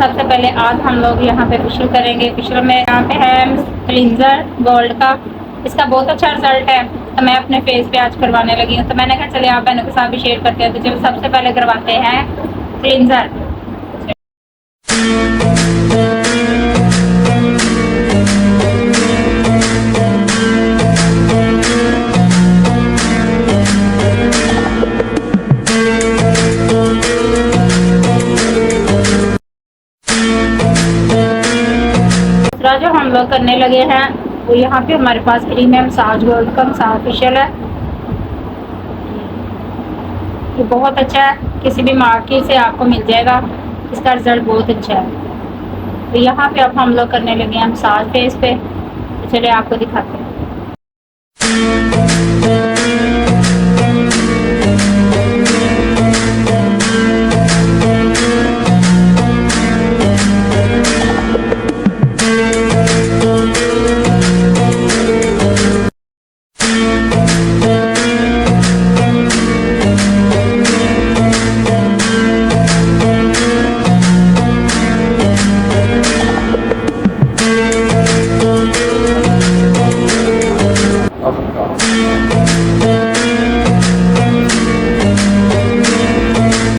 सबसे पहले आज हम लोग यहाँ पे फेशियल करेंगे। फेशियल में यहाँ पे है क्लींजर गोल्ड का, इसका बहुत अच्छा रिजल्ट है। तो मैं अपने फेस पे आज करवाने लगी हूँ, तो मैंने कहा चलिए आप बहनों के साथ भी शेयर करते हैं। तो चलो सबसे पहले करवाते हैं क्लींजर। दूसरा जो हम लोग करने लगे हैं वो यहाँ पे हमारे पास क्रीम है मसाज गोल्ड का मसाज फेशियल है। ये बहुत अच्छा है, किसी भी मार्केट से आपको मिल जाएगा, इसका रिजल्ट बहुत अच्छा है। तो यहाँ पे अब हम लोग करने लगे हैं मसाज फेस पे, तो चलिए आपको दिखाते हैं।